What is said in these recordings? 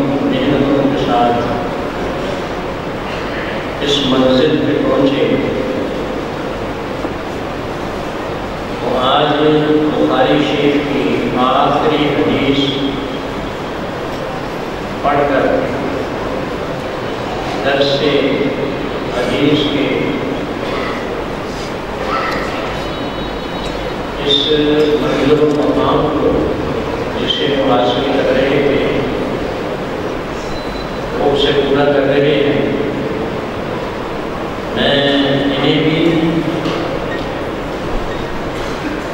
محنتوں کے ساتھ اس منزل پہ پہنچے، تو آج بخاری شریف کی آخری حدیث پڑھ کر درس حدیث کے اس منزل و مقام کو جسے وہ حاصل کر رہے تھے وہ اسے پورا کر رہے ہیں۔ میں انہیں بھی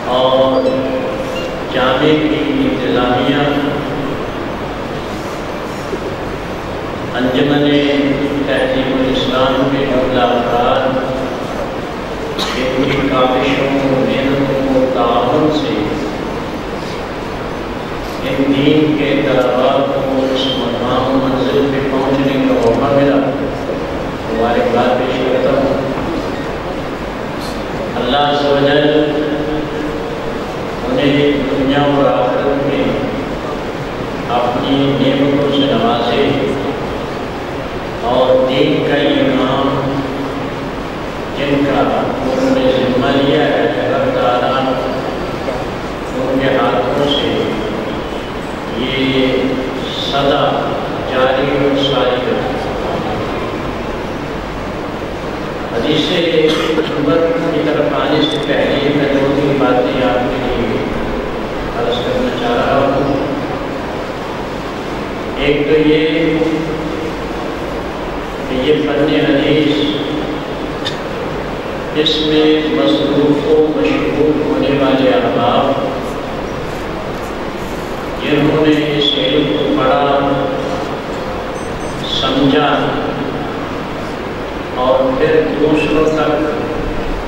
اور جامع کی انتظامیہ، انجمن تہذیب الاسلام کے جملہ افراد ان کی کاوشوں، محنتوں، تعاون سے ان دین کے طلباء کو اس مقام منزل پہ پہنچنے کا موقع ملا، مبارکباد پیش کرتا ہوں۔ اللہ عز و جل انہیں دنیا اور آخرت میں اپنی نعمتوں سے نوازے اور دین کا یہ کام جن کا انہوں نے ذمہ لیا ہے اللہ تعالیٰ ان کے ہاتھوں سے یہ سدا جاری اور ساری رہے۔ حدیث نمبر کی طرف آنے سے پہلے میں دو تین باتیں آپ کے لیے عرض کرنا چاہ رہا ہوں۔ ایک تو یہ کہ یہ فن حدیث اس میں مصروف و مشغول ہونے والے احباب جنہوں نے اس علم کو پڑھا، سمجھا اور پھر دوسروں تک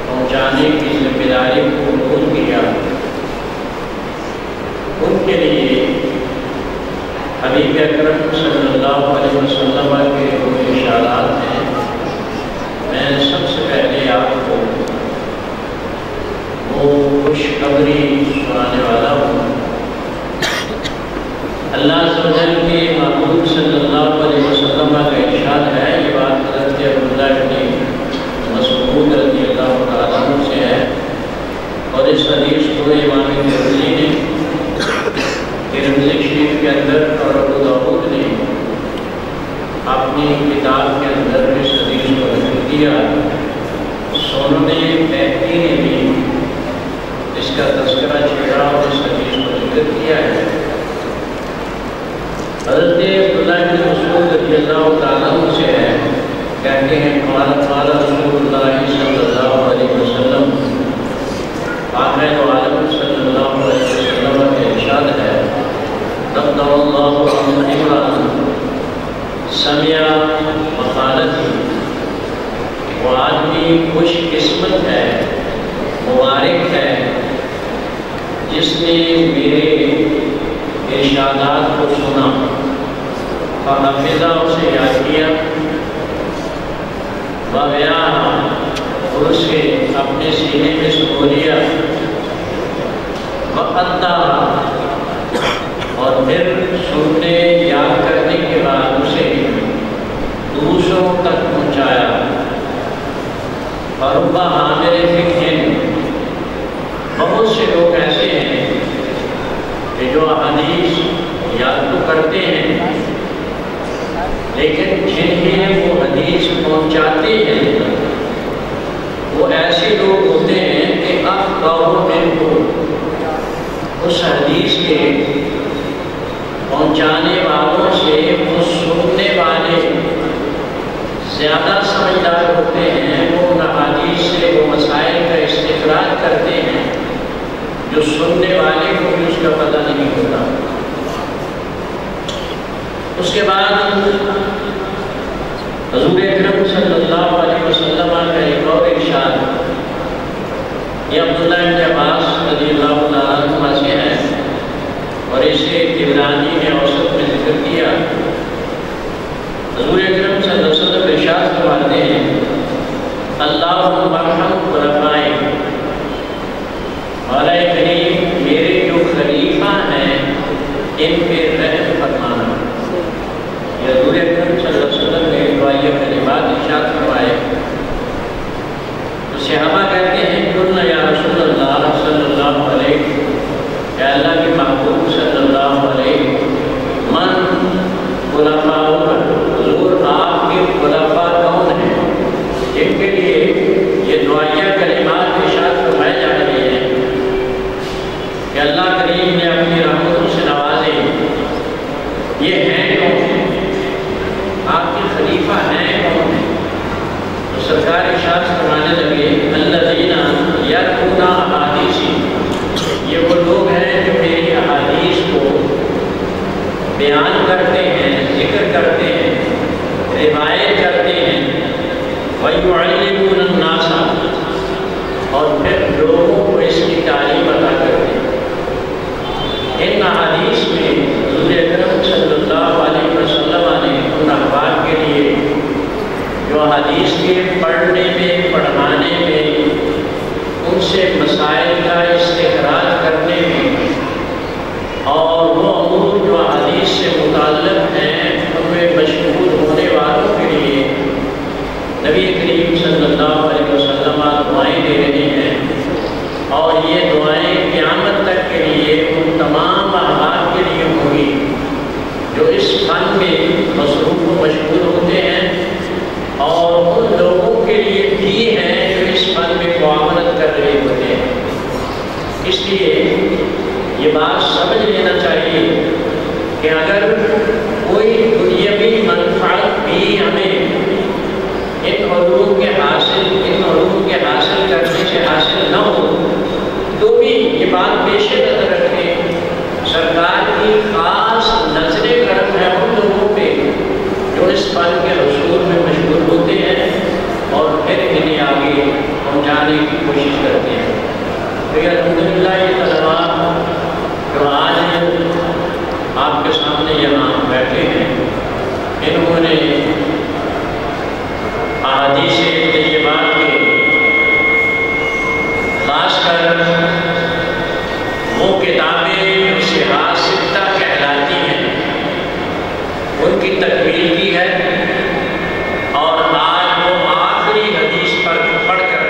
پہنچانے کی ذمہ داری کو قبول کیا، ان کے لیے حبیب اکرم صلی اللہ علیہ وسلم کے وہ ارشادات ہیں۔ میں سب سے پہلے آپ کو وہ خوشخبری سنانے والا ہوں۔ اللہ عز و جل کے محبوب صلی اللہ علیہ وسلم کا ارشاد ہے، یہ بات حضرت عبداللہ بن مسعود رضی اللہ تعالیٰ عنہ سے ہے، اور اس حدیث کو امام ترمذی نے ترمذی شریف کے اندر اور ابو داؤد نے اپنی کتاب کے اندر اس حدیث کو ذکر کیا۔ سنن بہقی نے بھی اس کا تذکرہ چھیڑا اور اس حدیث کو ذکر کیا ہے۔ حضرت عبداللہ بن مسعود رضی اللہ تعالیٰ عنہ سے ہے، کہتے ہیں قال رسول اللہ صلی اللہ علیہ وسلم، آقائے دو عالم صلی اللہ علیہ وسلم کا ارشاد ہے، رضی اللہ عنہ عمران سمع مقالتی، وہ آدمی خوش قسمت ہے، مبارک ہے جس نے میرے ارشادات کو سنا، فحفظہ اسے یاد کیا، وغیرہ اور اسے اپنے سینے میں سکو لیا، وَأَدَّا اور پھر سننے یاد کرنے کے بعد اسے دوسروں تک پہنچایا، فَرُبَّ حَامِلِ فِقْهٍ بہت سے لوگ ایسے ہیں کہ جو حدیث یاد تو کرتے ہیں لیکن جنہیں وہ حدیث پہنچاتے ہیں وہ ایسے لوگ ہوتے ہیں کہ افقہ منہ اس حدیث کے پہنچانے والوں سے وہ سننے والے زیادہ سمجھدار ہوتے ہیں۔ وہ ان حدیث سے وہ مسائل کا استخراج کرتے ہیں جو سننے والے کو بھی اس کا پتہ نہیں ہوتا۔ اس کے بعد حضور اکرم صلی اللہ علیہ وسلم کا ایک اور ارشاد، یہ عبداللہ بن عباس رضی اللہ عنہ سے ہے اور اسے طبرانی نے اوسط میں ذکر کیا۔ حضور اکرم صلی اللہ علیہ وسلم ارشاد فرماتے ہیں، اللہم ارحم خلفائے، مولا کریم میرے جو خلیفہ ہیں ان پہ رحم فرمانا۔ کہ حضور اکرم صلی اللہ علیہ وسلم نے دعائیہ کلمات ارشاد فرمائے تو صحابہ کہتے ہیں قلنا یا رسول اللہ صلی اللہ علیہ، کہ اللہ کے محبوب صلی اللہ علیہ، من خلفاء، حضور آپ کے خلفاء کون ہیں جن کے لیے یہ دعائیہ کلمات ارشاد فرمائے جا رہے ہیں کہ اللہ کریم نے اپنی رحمتوں سے نوازے، یہ ہیں کون؟ آپ کے خلیفہ ہیں کون؟ تو سرکار ارشاد فرمانے لگے الذین یتلون احادیثی، یہ وہ لوگ ہیں جو میری احادیث کو بیان کرتے ہیں، ذکر کرتے ہیں، روایت کرتے ہیں، وَيُعَلِّمُونَ النَّاسَ، اور پھر لوگوں کو اس کی تعلیم عطا کرتے ہیں۔ ان احادیث میں حضور اکرم صلی اللہ علیہ وسلم نے ان احباب کے لیے جو حدیث کے پڑھنے میں، پڑھانے میں، ان سے مسائل کا استخراج کرنے میں، اور وہ امور جو حدیث سے متعلق ہیں ان میں مشغول ہونے والوں کے لیے نبی کریم صلی اللہ علیہ وسلم دعائیں دے رہے ہیں، اور یہ دعائیں قیامت تک کے لیے ان تمام احباب کے لیے ہوں گی جو اس فن میں مصروف و مشغول ہوتے ہیں، اور ان لوگوں کے لیے بھی ہیں جو اس فن میں معاونت کر رہے ہوتے ہیں۔ اس لیے یہ بات سمجھ لینا چاہیے کہ اگر کوئی دنیاوی منفعت بھی ہمیں ان علوم کے حاصل کرنے سے حاصل نہ ہو تو بھی یہ بات پیش نظر رکھیں، سرکار کی خاص نظر کرم ہے ان لوگوں پہ جو اس فن کے حصول میں مشغول ہوتے ہیں اور پھر انہیں آگے پہنچانے کی کوشش کرتے ہیں۔ تو یہ الحمدللہ یہ طلباء جو آج آپ کے سامنے یہاں بیٹھے ہیں، انہوں نے احادیث طیبات کے خاص کر وہ کتابیں جو صحاح ستہ کہلاتی ہیں ان کی تکمیل کی ہے، اور آج وہ آخری حدیث پر پڑھ کر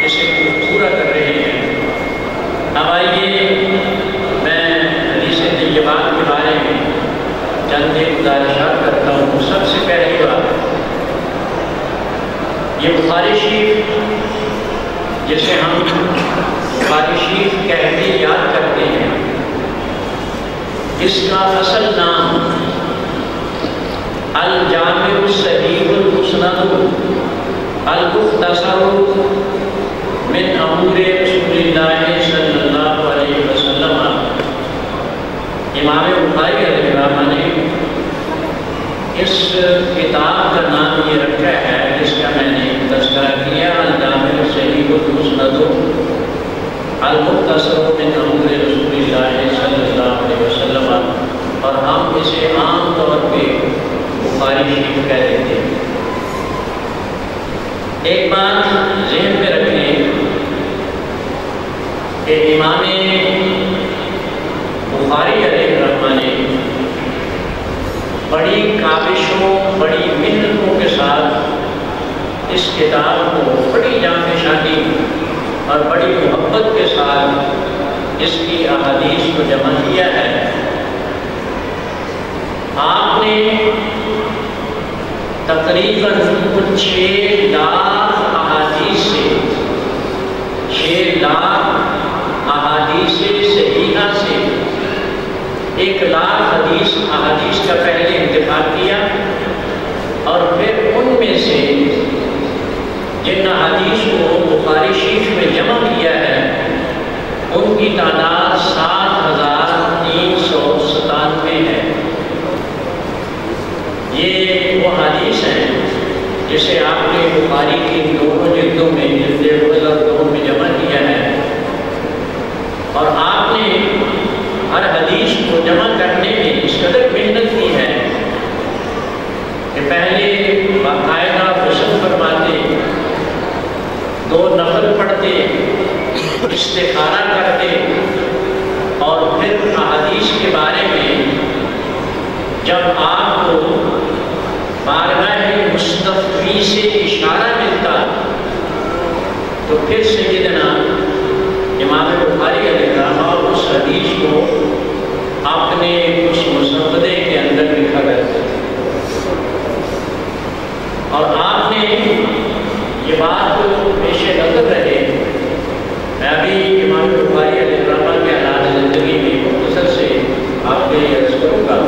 اسے پورا کر رہے ہیں۔ اب آئیے میں حدیث طیبات کے بارے میں چند گزارشات کرتا ہوں۔ سب سے پہلی بات، یہ بخاری شریف جسے ہم بخاری شریف کہتے یاد کرتے ہیں، اس کا اصل نام الجامع الصحیح المسند المختصر من امور رسول اللہ صلی اللہ علیہ وسلم، امام بخاری علیہ الرحمہ نے اس کتاب کا نام یہ رکھا ہے جس کا میں نے تذکرہ کیا، الجامع الصحیح المسند المختصر من امور رسول اللہ صلی اللہ علیہ وسلم، اور ہم اسے عام طور پہ بخاری شریف کہہ دیتے ہیں۔ ایک بات ذہن میں رکھیں کہ امام بخاری علیہ الرحمہ نے بڑی کاوشوں، بڑی محنتوں کے ساتھ اس کتاب کو بڑی جانشانی اور بڑی محبت کے ساتھ اس کی احادیث کو جمع کیا ہے۔ آپ نے تقریباً 6 لاکھ احادیث سے 6 لاکھ احادیث صحیحہ سے 1 لاکھ احادیث کا پہلے انتخاب کیا، اور پھر ان میں سے جن احادیث کو بخاری شریف میں جمع کیا ہے ان کی تعداد 7397 ہے۔ یہ وہ حدیث ہیں جسے آپ نے بخاری کی دونوں جلدوں میں، جلد اول اور دوم میں جمع کیا ہے، اور آپ نے ہر حدیث کو جمع کرنے میں اس قدر محنت کی ہے کہ پہلے باقاعدہ غسل فرماتے، 2 نفل پڑھتے، استخارہ کرتے، اور پھر احادیث کے بارے میں جب آپ کو بارگاہ مصطفی سے اشارہ ملتا تو پھر سیدنا امام بخاری علیہ الرحمہ اس حدیث کو اپنے اس مسودے کے اندر لکھا کرتے تھے، اور آپ نے یہ بات پیش نظر رہے۔ میں ابھی امام بخاری علیہ الرحمہ کے حالات زندگی میں مختصر سے آپ کو یہ عرض کروں گا۔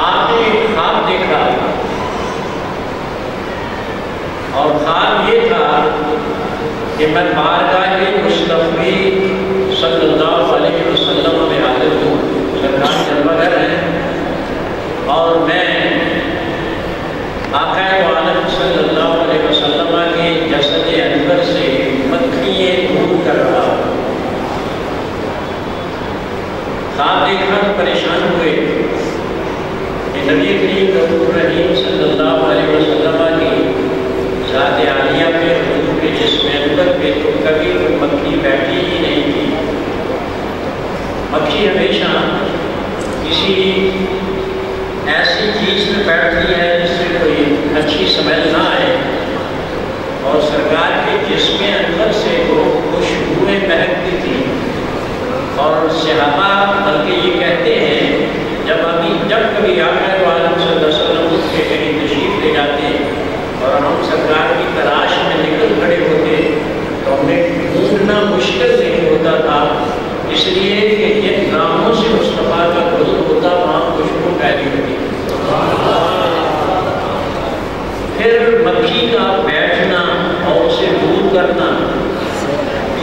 آپ نے ایک خواب دیکھا، اور خواب یہ تھا کہ میں بارگاہ مصطفی صلی اللہ علیہ وسلم میں حاضر ہوں، سرکار جلوہ گر ہیں، اور میں آقا عالم صلی اللہ علیہ وسلم کے جسد انور سے مکھیاں دور کر رہا ہوں۔ خواب دیکھ کر پریشان ہوئے کہ نبی کریم رسول رحیم صلی اللہ علیہ وسلم کی ذات عالیہ پہ حضور کے جسم انور پہ تو کبھی کوئی مکھی بیٹھی ہی نہیں تھی۔ مکھی ہمیشہ کسی ایسی چیز میں بیٹھتی ہے جس سے کوئی اچھی سمیل نہ آئے، اور سرکار کے جسم انور سے وہ خوشبوئیں مہکتی تھی، اور صحابہ بلکہ یہ کہتے ہیں جب کبھی آقا عالم صلی اللہ علیہ وسلم اٹھ کے کہیں تشریف لے جاتے اور ہم سرکار کی تلاش میں نکل کھڑے ہوتے تو ہمیں ڈھونڈنا مشکل نہیں ہوتا تھا، اس لیے کہ جن گاموں سے مصطفیٰ کا گزر ہوتا وہاں خوشبو پھیلی ہوتی۔ پھر مکھی کا بیٹھنا اور اسے دور کرنا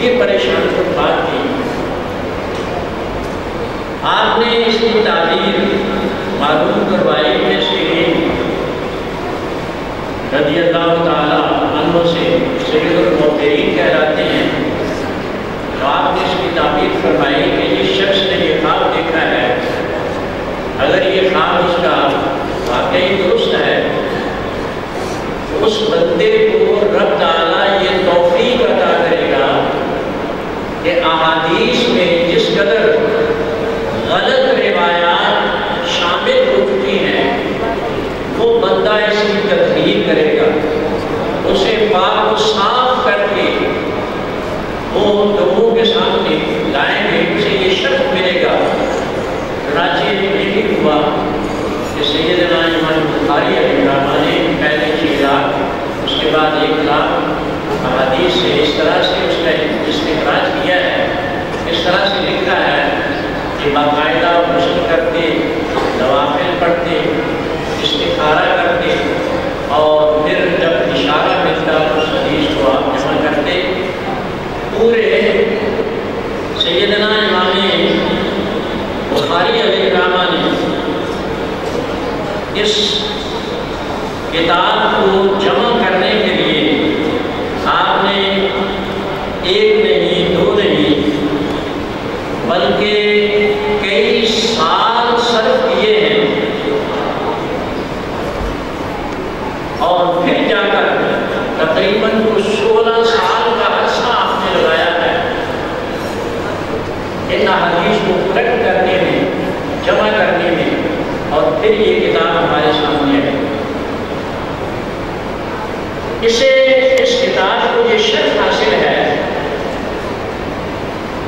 یہ پریشان کن بات تھی۔ آپ نے اس کی تعبیر معلوم کروائی میں سے رضی اللہ تعالیٰ عنہ سے سید المبترین کہلاتے ہیں، تو آپ نے اس کی تعبیر فرمائی کہ جس شخص نے یہ خواب دیکھا ہے، اگر یہ خواب اس کا واقعی درست ہے، اس بندے کو رب تعالیٰ یہ توفیق عطا کرے گا کہ احادیث میں جس قدر غلط روایات شامل ہو چکی ہیں وہ بندہ اس کی تدبیر کرے گا، اسے پاک و صاف کر کے وہ لوگوں کے سامنے لائیں گے، اسے یہ شرط ملے گا۔ چنانچہ یہ بھی ہوا کہ سیدنا امام بخاری علیہ الرحمہ نے پہلے 6 لاکھ اس کے بعد 1 لاکھ احادیث سے اس طرح سے اس کا استخراج کیا ہے، اس طرح سے لکھا ہے کہ باقاعدہ غسل کرتے، نوافل پڑھتے، استخارہ کرتے، اور پھر جب اشارہ ملتا اس حدیث کو آپ جمع کرتے۔ پورے سیدنا امام بخاری علیہ الرحمہ نے اس کتاب کو جمع کرنے کے لیے آپ نے 1 نہیں 2 نہیں بلکہ کئی سال صرف کیے ہیں، اور پھر جا کر تقریباً 16 سال کا عرصہ آپ نے لگایا ہے ان احادیث کو کلیکٹ کرنے میں، جمع کرنے میں، اور پھر یہ کتاب ہمارے سامنے ہے۔ اس کتاب کو یہ شرف حاصل ہے،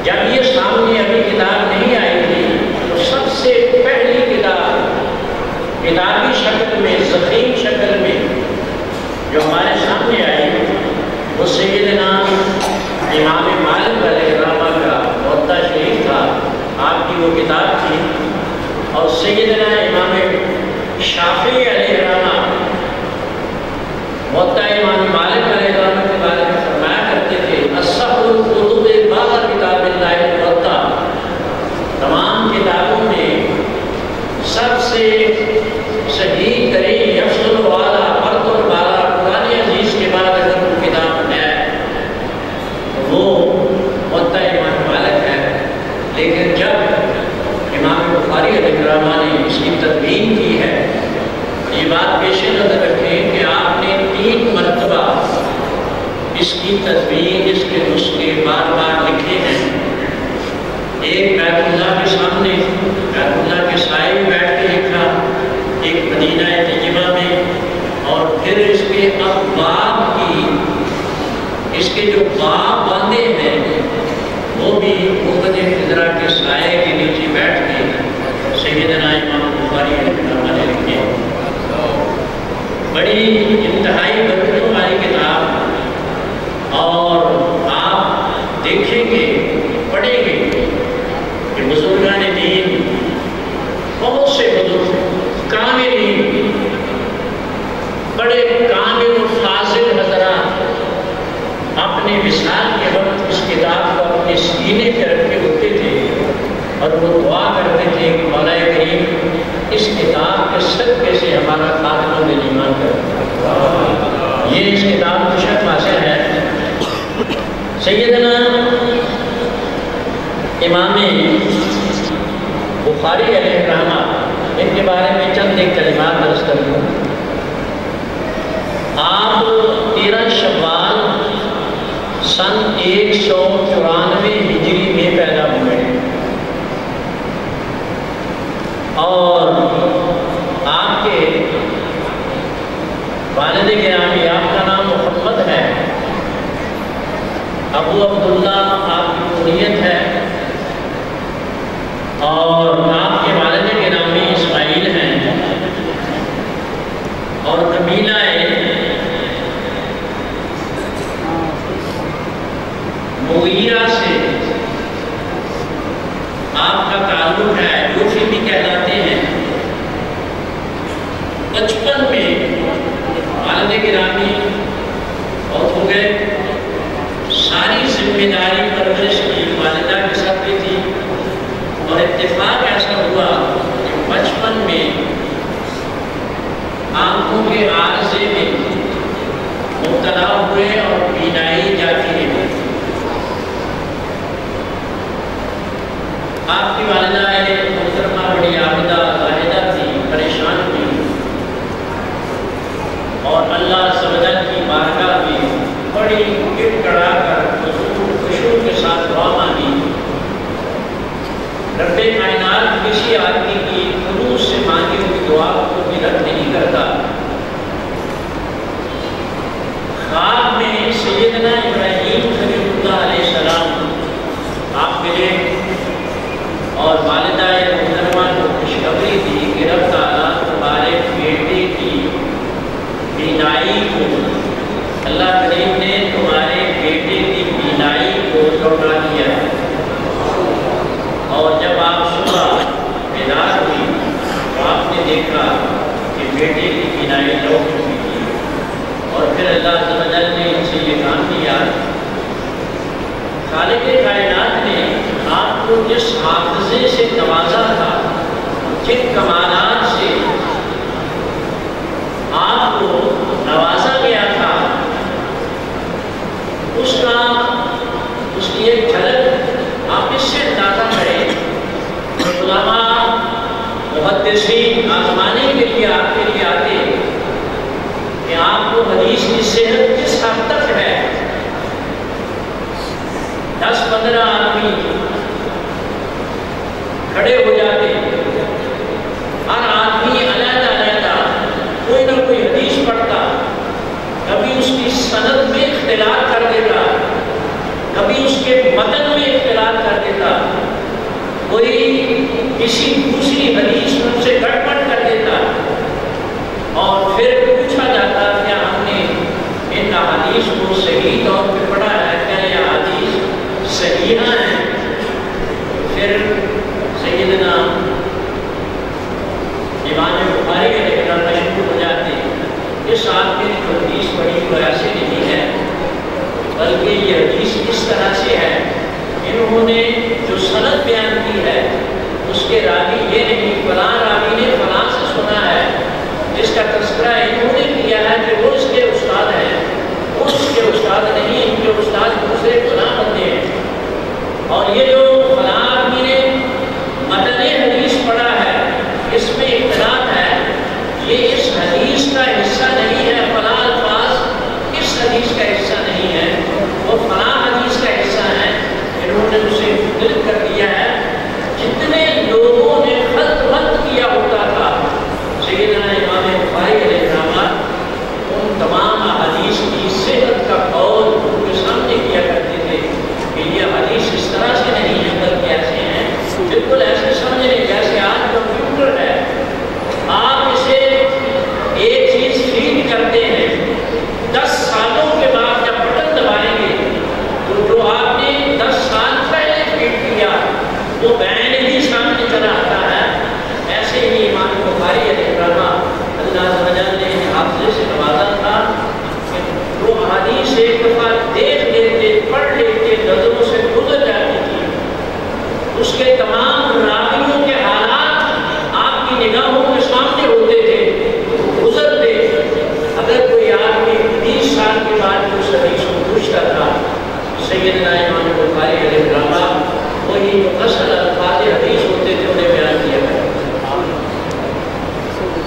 جب یہ سامنے ابھی کتاب نہیں آئی تھی تو سب سے پہلی کتاب کتابی شکل میں، ضخیم شکل میں جو ہمارے سامنے آئی وہ سیدنا امام مالک علیہ الرحمہ کا موطا شریف تھا، آپ کی وہ کتاب تھی، اور سیدنا امام شافعی علیہ الرحمہ موطا امام مالک علیہ الرحمہ کے بارے میں فرمایا کرتے تھے، اصح الکتب بعد کتاب اللہ الموطا، تمام کتابوں میں سب سے صحیح ترین یفضل والا مرتبہ والا قرآن عزیز کے بعد اگر وہ کتاب ہے تو وہ موطا امام مالک ہے۔ لیکن جب امام بخاری علیہ الرحمہ نے اس کی تدوین کی ہے، یہ بات پیش نظر رکھیں کہ آپ نے 3 مرتبہ اس کی تدوین، اس کے نسخے بار بار لکھے ہیں۔ ایک بیت اللہ کے سامنے، بیت اللہ کے سائے میں بیٹھ کے اس کے ابواب کی، اس کے جو باب بندے ہیں وہ بھی قوت خضرا کے سائے کے نیچے بیٹھ کے سیدنا امام بخاری رحمہ اللہ نے لکھے. بڑی انتہائی برکتوں والی کتاب. اور آپ دیکھیں گے، پڑھیں گے کہ بزرگان دین، بہت سے بزرگ کاملین، بڑے کامل و فاضل حضرات اپنے وصال کے وقت اس کتاب کو اپنے سینے پہ رکھے ہوتے تھے اور وہ دعا کرتے تھے کہ مولا کریم اس کتاب کے صدقے سے ہمارا خاتمہ بالایمان کر. یہ اس کتاب کو شرف حاصل ہے. سیدنا امام بخاری علیہ الرحمہ، ان کے بارے میں چند ایک کلمات درج کر دوں. آپ 13 شوال سن 194 ہجری میں پیدا ہوئے اور آپ کے والد گرامی، آپ کا نام محمد ہے، ابو عبداللہ آپ کی کنیت ہے، اور آپ کے والد گرامی اسماعیل ہیں، اور قبیلہ مغیرہ سے آپ کا تعلق ہے، جوفی بھی کہلاتے ہیں. بچپن میں والد گرامی بہت ہو گئے، ساری ذمہ داری پرورش کی والدہ کے ساتھ بھی تھی، اور اتفاق ایسا ہوا کہ بچپن میں آنکھوں کے عارضے میں مبتلا ہوئے اور بینائی جاتی رہی. آپ کی والدہ محترمہ بڑی عابدہ زاہدہ تھی، پریشان تھی، اور اللہ عز و جل کی بارگاہ میں بڑی گڑ گڑا کر خشوع کے ساتھ دعا مانگی. رب کائنات کسی آدمی کی خلوص سے مانگی ہوئی دعا کو بھی رد نہیں کرتا. خواب میں سیدنا ابراہیم خلیل اللہ علیہ السلام آپ ملے اور والدہ محترمہ کو خوشخبری دی کہ رب تعالیٰ تمہارے بیٹے کی بینائی کو، اللہ کریم نے تمہارے بیٹے کی بینائی کو لوٹا دیا ہے. اور جب آپ صبح بیدار ہوئی تو آپ نے دیکھا کہ بیٹے کی بینائی لوٹ چکی تھی. اور پھر اللہ عز و جل نے ان سے یہ کام کیا. خالق کائنات نے آپ کو جس حافظے سے نوازا تھا، جن کمالات سے آپ کو نوازا گیا تھا، اس کی ایک جھلک آپ اس سے اندازہ کریں. علماء محدثین آزمانے کے لیے آپ کے لیے آتے کہ آپ کو حدیث کی صحت کس حد تک ہے. 10-15 آدمی کھڑے ہو جاتے، ہر آدمی علیحدہ علیحدہ کوئی نہ کوئی حدیث پڑھتا، کبھی اس کی سند میں اختلاف کر دیتا، کبھی اس کے متن میں اختلاف کر دیتا، کوئی کسی دوسری حدیث ان سے گڑبڑ کر دیتا، اور پھر پوچھا جاتا کیا ہم نے ان احادیث کو صحیح طور پہ پڑھا ہے، کیا یہ حدیث صحیحہ ہیں. پھر سیدنا امام بخاری کے لکھنا مشہور ہو جاتے ہیں. اس آدمی نے جو حدیث پڑھی وہ ایسے نہیں ہے، بلکہ یہ حدیث اس طرح سے ہے، انہوں نے جو سند بیان کی ہے اس کے راوی یہ نہیں، فلاں راوی نے فلاں سے سنا ہے، جس کا تذکرہ انہوں نے کیا ہے کہ وہ اس کے استاد ہیں، وہ اس کے استاد نہیں، ان کے استاد دوسرے فلاں بندے ہیں. اور یہ جو فلاں آدمی نے متن حدیث پڑھا ہے، اس میں اختلاف ہے، یہ اس حدیث کا حصہ نہیں ہے، فلاں الفاظ اس حدیث کا حصہ نہیں ہے، وہ فلاں حدیث کا حصہ ہے. انہوں نے اسے مختلف کر دیا ہے. جتنے لوگوں نے خط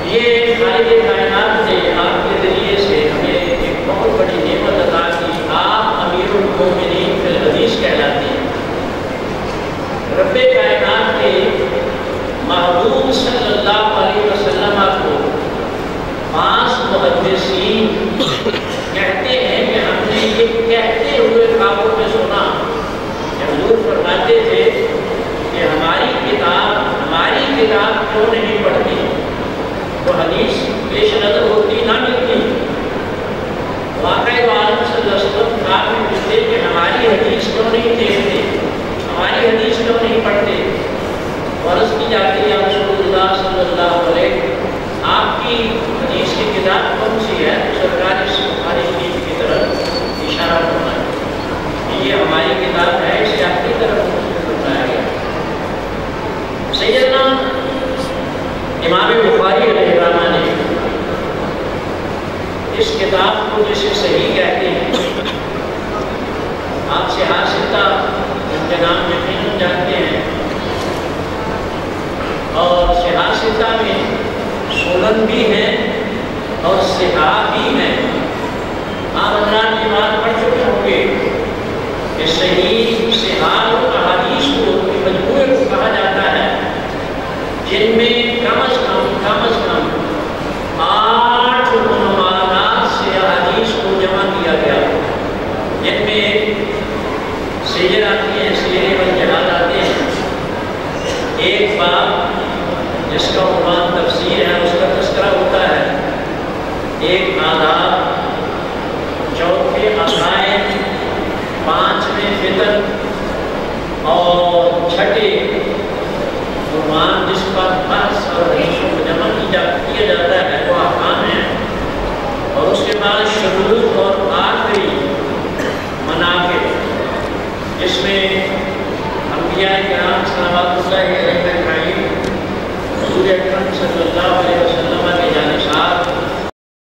یہ خالق کائنات نے آپ کے ذریعے سے ہمیں ایک بہت بڑی نعمت عطا کی، آپ امیر المومنین فی الحدیث کہلاتے ہیں۔ رب کائنات کے محبوب صلی اللہ علیہ وسلم کو 5 محدثین کہتے ہیں کہ ہم نے یہ کہتے ہوئے خوابوں میں سنا کہ حضور فرماتے تھے کہ ہماری کتاب کیوں نہیں پڑھتی؟ تو حدیث پیش نظر ہوتی نہ ملتی، واقعی عالم صلی اللہ علیہ وسلم خواب میں پوچھتے کہ ہماری حدیث کیوں نہیں دیکھتے، ہماری حدیث کیوں نہیں پڑھتے؟ عرض کی جاتی ہے رسول اللہ صلی اللہ علیہ، آپ کی حدیث کی کتاب کون سی ہے؟ سرکار بخاری شریف کی طرف اشارہ ہونا ہے، یہ ہماری کتاب ہے، اسے آپ کی طرف بتایا گیا۔ سیدنا امام بخاری علیہ الرحمہ نے اس کتاب کو جسے صحیح کہتے ہیں، آپ سے حاصلہ ان کے نام یقیناً جانتے ہیں، اور صحاح میں سنن بھی ہیں اور صحاح بھی ہیں۔ آپ حضرات کی بات پڑھ چکے ہوں گے کہ صحیح صحاح اور احادیث کو مجموعے کو کہا جاتا ہے جن میں کم از کم 8 عنوانات سے احادیث کو جمع کیا گیا، جن میں سیر آتی ہیں، سیر والجہاد آتے ہیں، ایک باب جس کا عنوان تفسیر ہے اس کا تذکرہ ہوتا ہے، ایک آداب، چوتھے عقائد، 5ویں فطر، اور چھٹے عنوان جس پر بحث اور حدیثوں کو جمع کیا جاتا ہے وہ احکام ہیں، اور اس کے بعد شروع اور آخری مناقب، جس میں انبیاء کرام صلوات اللہ علیہ وسلم حضور اکرم صلی اللہ علیہ وسلم